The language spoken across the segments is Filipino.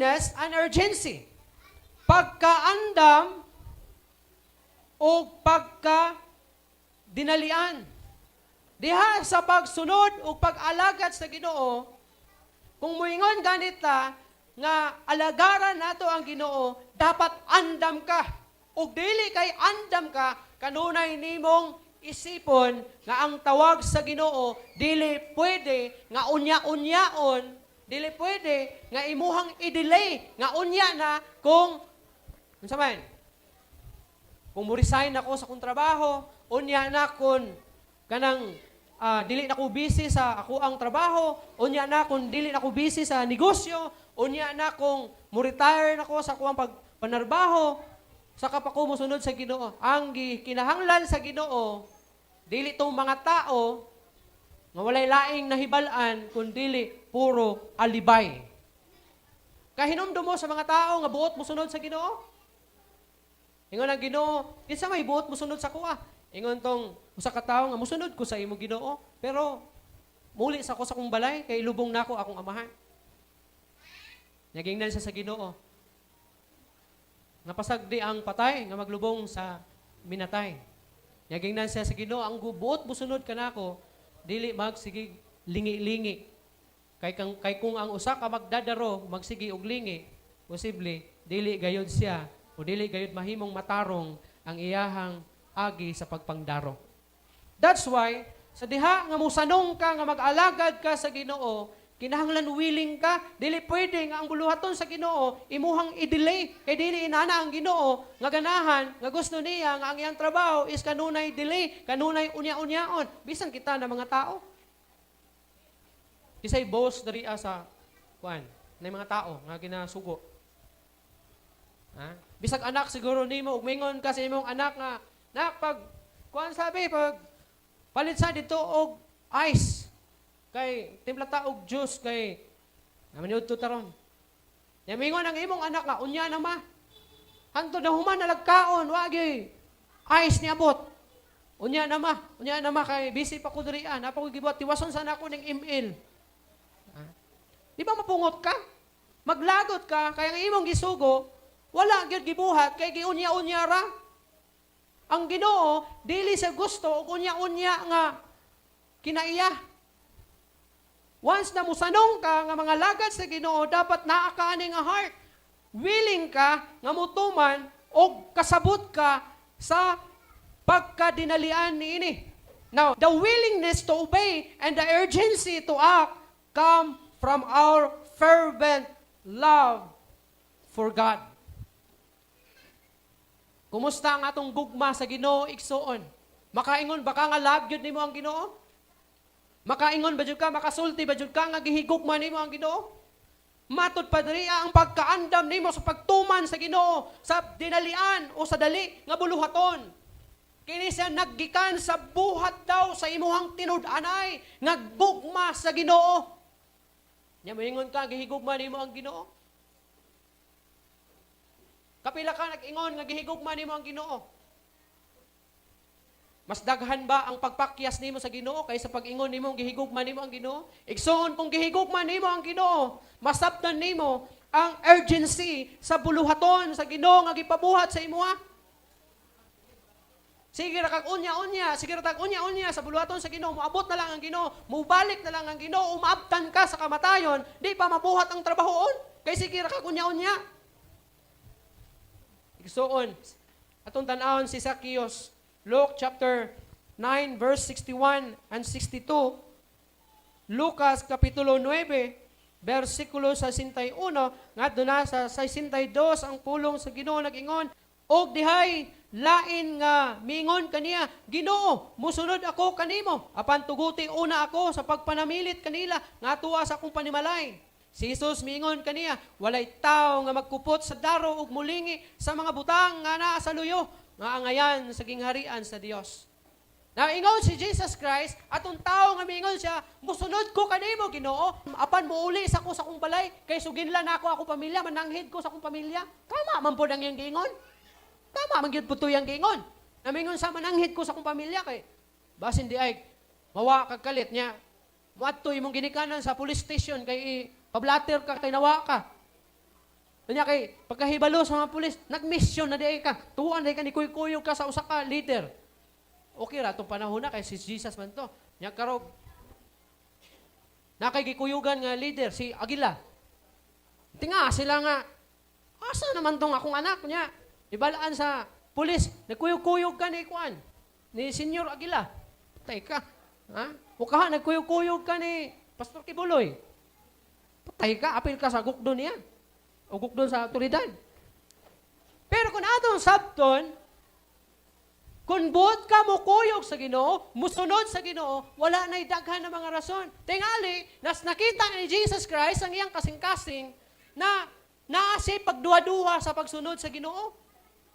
willingness and urgency. Pagkaandam o pagka-dinalian. Diha sa pagsunod o pag-alagad sa Ginoo, kung muingon ganita nga alagaran nato ang Ginoo, dapat andam ka. Ug dili kay andam ka, kanunay nimong isipon nga ang tawag sa Ginoo dili pwede nga unya-unyaon, dili pwede nga imuhang i-delay nga unya na kung unsa man. Kung mo-resign ako sa kong trabaho, unya na kun kanang dili na ko busy sa ako ang trabaho, unya na kung dili na ko busy sa negosyo, unya na kung mo-retire na ko sa akong panarbaho, saka pa ko musunod sa Ginoo. Ang kinahanglan sa Ginoo, dili tong mga tao nga walay laing nahibalan kun dili puro alibay. Kahinumdum mo sa mga tao nga buot musunod sa Ginoo? Ingon ang Ginoo, kinsa may buot musunod sa kuha? Ingon tong usa ka tawo nga musunod ko sa imo Ginoo, pero muli sa ko sa kong balay kay lubong nako akong amahan. Nagingnan siya sa Ginoo. Napasagdi ang patay nga maglubong sa minatay. Nagingnan siya sa Ginoo, ang buot musunod kanako, dili magsigi lingi-lingi. Kay kung ang usa ka magdadaro magsigi og lingi, posible dili gayud siya o dili gayud mahimong matarong ang iyahang agi sa pagpangdaro. That's why, sa diha nga musanong ka nga mag-alagad ka sa Ginoo, kinahanglan willing ka, dili pwede nga ang buluhaton sa Ginoo imuhang i-delay, kay dili inana ang Ginoo nga ganahan, nga gusto niya nga ang iyang trabaho is kanunay delay, kanunay unya-unyaon, bisan kita na mga tao. Kisay boss dari sa kuan, na mga tao nga ginasugo. Ha? Bisag anak siguro nimo ug mingon ka sa imong anak nga pag kuan sabi pag palit sa dito og ice kay timpla ta og juice kay naman yun taron. Yamingon ang imong anak nga unya na ma. Hangtod na human nalagkaon wagi ice ni abot. Unya na ma kay busy pa ko diri napa ko gibuhat tiwason sa nako ning email. Di ba mapungot ka? Maglagot ka kay ang imong gisugo wala gyud gibuhat kay giunya-unya ra. Ang Ginoo dili sa gusto og unya-unya nga kinaiya. Once na musanong ka nga mga lagad sa Ginoo, dapat naa ka ani nga heart. Willing ka nga mutuman og kasabot ka sa pagkadinalian niini. Now, the willingness to obey and the urgency to act come from our fervent love for God. Kumusta ang atong gugma sa Ginoo igsuon? Makaingon ba ka nga love gyud nimo ang Ginoo? Makaingon ba jud ka, makasulti ba jud ka nga gihigugma nimo ang Ginoo? Matud pa diri ang pagkaandam nimo sa pagtuman sa Ginoo, sa dinalian o sa dali nga buluhaton. Kini siya naggikan sa buhat daw sa imuhang tinud-anay, ngaggugma sa Ginoo. Nya moingon ka gihigugma nimo ang Ginoo? Kapila ka nag-ingon nga gihigugma nimo ang Ginoo? Mas daghan ba ang pagpakyas nimo sa Ginoo kaysa pag-ingon nimo gihigugma nimo ang Ginoo? Igsoon kung gihigugma nimo ang Ginoo, masabtan nimo ang urgency sa buluhaton sa Ginoo nga gipabuhat sa imuha. Sige ra kag unya-unya, sige ra tag unya-unya sa buluhaton sa Ginoo, moabot na lang ang Ginoo, mubalik na lang ang Ginoo, umaabtan ka sa kamatayon, di pa mabuhat ang trabahoon. Kay sige ra kag unya-unya. Igsoon, atong tan-awon si Zacchaeus, Luke chapter 9 verse 61 and 62, Lucas kapitulo 9 versikulo 61 ngadto na sa 62 ang pulong sa Ginoo nag-ingon, og dihay lain nga mingon kaniya, Ginoo, musunod ako kanimo, apan tuguti una ako sa pagpanamilit kanila nga tuwa sa akong panimalay. Si Jesus mingon kaniya, walay tao nga magkupot sa daro ug mulingi sa mga butang nga naa sa luyo, nga angayan sa gingharian sa Dios. Naingon si Jesus Christ, atong tao nga mingon siya, musunod ko kanimo Ginoo, apan muuli sa ko sa akong balay, kay suginlan ako akong pamilya, mananghid ko sa akong pamilya. Tama man po ang iyang giingon. Tama man gyud puto yang giingon. Namingon sa mananghid ko sa akong pamilya kay basin di ay mawa kag kalit niya. Muadto imong ginikanan sa police station kay pablatter ka kay nawa ka. Kanya kay pagkahibalo sa mga pulis, nag-mission na di ka. Tuwan di ka ni kuyog ka sa usa ka leader. Okay ra tong panahon na kay si Jesus man to. Nya karog nakagikuyugan nga leader si Aguila. Tinga sila nga asa naman tong akong anak niya. Ibalaan sa pulis, nagkuyog-kuyog ka ni kuan ni Senyor Aguila. Patay ka. Ha? O ka nagkuyog-kuyog ka ni Pastor Kibuloy. Patay ka, apil ka sa gukdo niya. O gukdo sa otoridad. Pero kung atong sabton, kung buot ka mo kuyog sa Ginoo, musunod sa Ginoo, wala na'y daghan na mga rason. Tingali, nas nakita ni Jesus Christ ang iyang kasing-kasing na naasi pagduwa-duwa sa pagsunod sa Ginoo.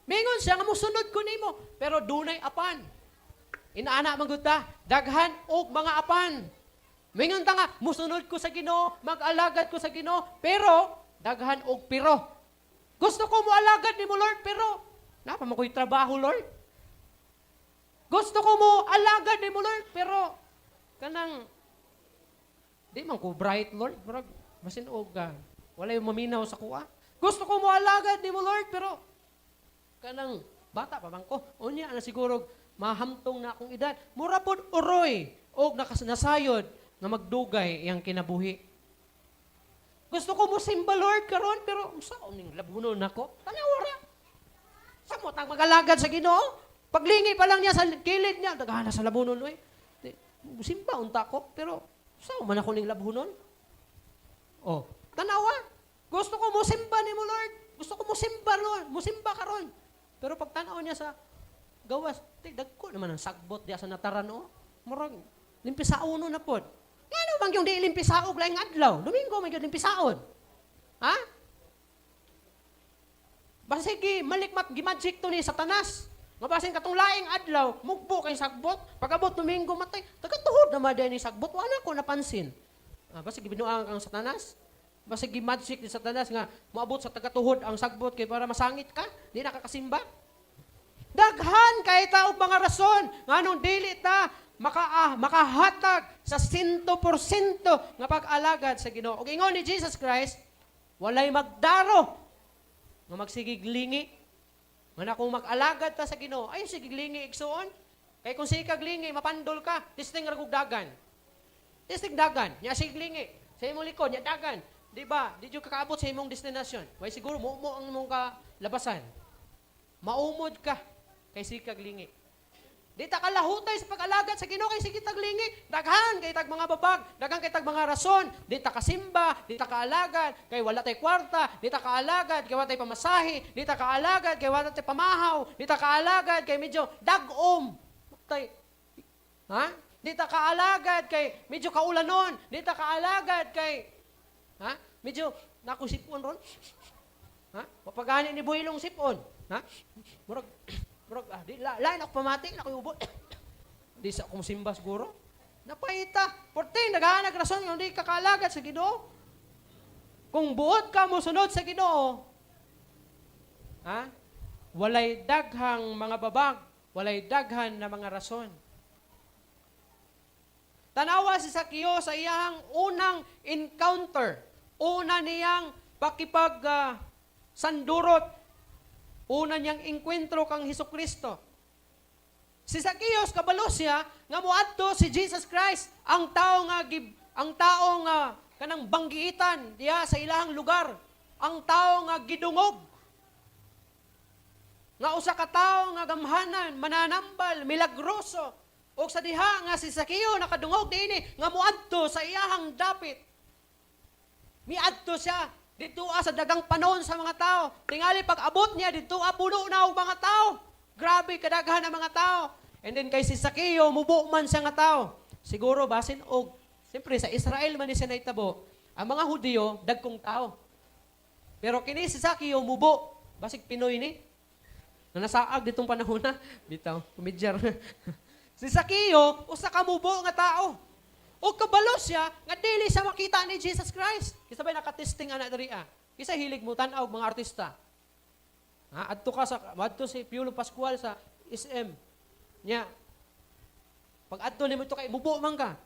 Mingon siya nga musunod ko nimo, pero dunay apan. Inaana maguta, daghan og mga apan. Mingon ta nga musunod ko sa Ginoo, mag-alagad ko sa Ginoo, pero daghan og pero. Gusto ko mo alagad nimo Lord, pero napa mo ko'y trabaho Lord? Gusto ko mo alagad nimo Lord, pero kanang di man ko bright Lord, murag basin og walay maminaw sa kuha. Gusto ko mo alagad nimo Lord, pero kanang bata pa man ko. Unya na siguro mahamtong na akong edad. Mura pod uroy og nasayod nga magdugay iyang kinabuhi. Gusto ko mo simba Lord karon, pero saan ning labunon nako? Tanawa ra. Sa mo tang magalagad sa Ginoo? Paglingi pa lang niya sa kilid niya, dagana sa labunon oy. Simba unta ko, pero saan man ako ning labunon? Oh, tanawa. Gusto ko mo simba nimo Lord. Gusto ko mo simba Lord, mo simba karon. Pero pag tanaw niya sa gawas, dagko naman ang sagbot diya sa nataran o. Murag limpisauno na pod. Ano bang yung di limpisaog laing adlaw? Domingo may limpisaon. Ha? Basig malikmat gimagic to ni Satanas. Mabasin katong laing adlaw, mugbo kay sagbot. Pag-abot Domingo matay, tagatuhod na maday ni sagbot, wala ko napansin. Basig gibinuang ang Satanas. Basig gimagic ni Satanas nga moabot sa tagatuhod ang sagbot kay para masangit ka, di nakakasimba. Daghan kay ta og mga rason nganong dili ta makahatag sa 100% nga pag-alagad sa Ginoo. Og ingon ni Jesus Christ, walay magdaro nga magsigiglingi. Nga kung mag-alagad ta sa Ginoo, ay sigiglingi igsuon. Kay kung sigiglingi mapandol ka, tisting ra kog dagan. Tisting dagan, nya sigiglingi. Sa imong likod nya dagan. Di ba? Di jud kakaabot sa imong destinasyon. Way siguro mo ang imong labasan. Maumod ka kay sigiglingi. Di ta kalahutay sa pag-alagad sa Ginoo kay sige taglingi. Daghan kay tag mga babag, daghan kay tag mga rason. Di ta kasimba, di ta kaalagad kay wala tay kwarta, di ta kaalagad kay wala tay pamasahe, di ta kaalagad kay wala tay pamahaw, di ta kaalagad kay medyo dagom. Tay ha? Di ta kaalagad kay medyo kaulanon, di ta kaalagad kay medyo nakusipon ron. Mapagani ni buhilong sipon. Murag di lain ako pamati, ako ubot. Di sa akong simba siguro. Napahita. Porting, naghahanag rason yung di kakalagat sa Ginoo. Kung buot ka mo sunod sa Ginoo, walay daghang mga babag, walay daghan na mga rason. Tanawa si Sakeo sa iyang unang encounter. Una niyang sandurot. Una niyang enkwentro kang Hesukristo. Si Zacchaeus kabalo siya nga moadto si Jesus Christ, ang tao nga kanang banggiitan diya sa ilahang lugar, ang tao nga gidungog. Nga usa ka tao nga gamhanan, mananambal, milagroso. O sa diha nga si Zacchaeus nakadungog dinhi nga moadto sa iyahang dapit. Miadto siya dito sa dagang panon sa mga tao. Tingali pag-abot niya, dito puno na ang mga tao. Grabe, kadaghan ang mga tao. And then kay si Zacchaeus, mubo man siya nga tao. Siguro, basin og. Siyempre, sa Israel man ni siya naitabo. Ang mga Hudiyo, dagkong tao. Pero kini si Zacchaeus, mubo. Basig Pinoy ni. Na nasaag ditong panahon na. Bitaw, kumidyar. Si Zacchaeus, usa ka mubo nga tao. O kabalo siya, nga dili sa makita ni Jesus Christ. Kisa ba'y nakatesting anak dari Kisa hilig mo tanaw mga artista. Adto si Piolo Pascual sa SM. Nya. Pag adto nimo to kay mubo man ka.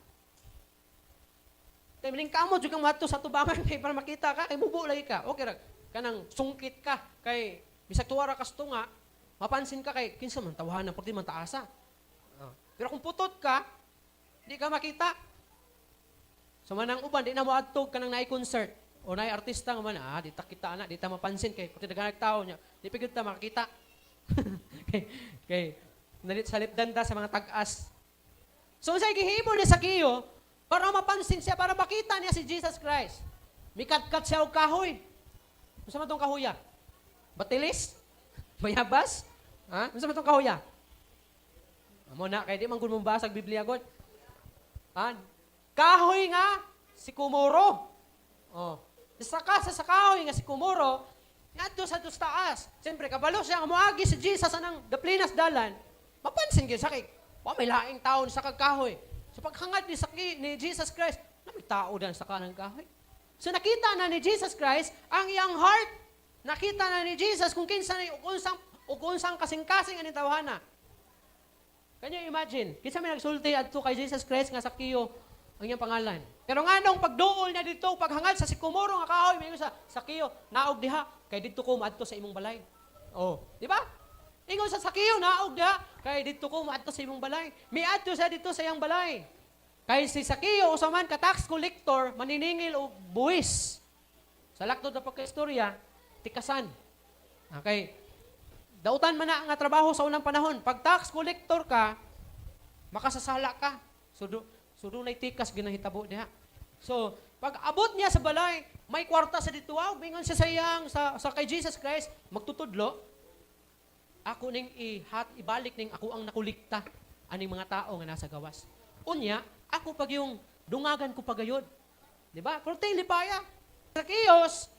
Tay mining kamo jud kang madto sa tubangan kay para makita ka kay mubo lagi ka. Okay ra. kanang sungkit ka kay bisag tuwara kas tunga, mapansin ka kay kinsa man tawahan pagdi man taasa. Pero kung putot ka, di ka makita. So manang uban di na moadtog kanang naay concert o naay artista nga man di ta kita ana, di ta mapansin kay pati daghang tao nya, di pigud ta makita. kay nalit sa lipdan ta sa mga tag-as. So unsay gihimo ni Sakeo para mapansin siya, para makita niya si Jesus Christ. Mikat-kat siya og kahoy. Unsa man tong kahoya? Batilis? Bayabas? Ha? Unsa man tong kahoya? Amo na kay di man gud mong basag Biblia god. Kahoy nga si Kumuro. Oh. Saka sa kahoy nga si Kumuro, ngadto sa taas. Siyempre kabalo siya nga moagi si Jesus anang daplinas dalan. Mapansin gyud sa kay wa may laing taon sa kagkahoy. So paghangad ni Jesus Christ, may tao dan sa kanang kahoy. So nakita na ni Jesus Christ ang iyang heart. Nakita na ni Jesus kung kinsa ni unsang kasing-kasing ani tawhana. Can you imagine? Kinsa may nagsulti adto kay Jesus Christ nga Sakeo ang iyang pangalan. Pero nganong pagduol niya dito, paghangad sa sikumoro nga kahoy, may sa Sakeo, naog diha kay didto ko maadto sa imong balay. Oh, di ba? Ingon sa Sakeo, naog diha kay didto ko maadto sa imong balay. Miadto sa dito sa iyang balay. Kay si Sakeo usaman ka tax collector, maniningil og buwis. Sa laktod na pagkaistorya, tikasan. Okay. Dautan man na nga trabaho sa unang panahon. Pag tax collector ka, makasasala ka. So dunay tikas ginahitabo diha. So, pag abot niya sa balay, may kwarta sa dito, bingon siya sayang sa kay Jesus Christ, magtutudlo, ako ning ibalik ning ako ang nakulikta aning mga tao nga nasa gawas. Unya, ako pag yung dungagan ko pagayod. Di ba? Kurting lipaya. Zacchaeus,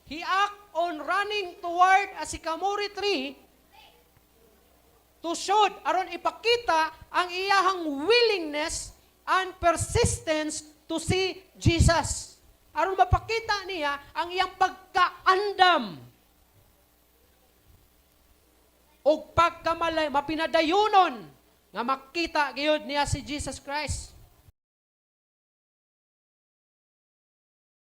he act on running toward a sycamore tree to show, aron ipakita ang iyahang willingness and persistence to see Jesus. Aron mapakita niya ang iyang pagkaandam o pagkamalay, mapinadayunon nga makita gayud niya si Jesus Christ.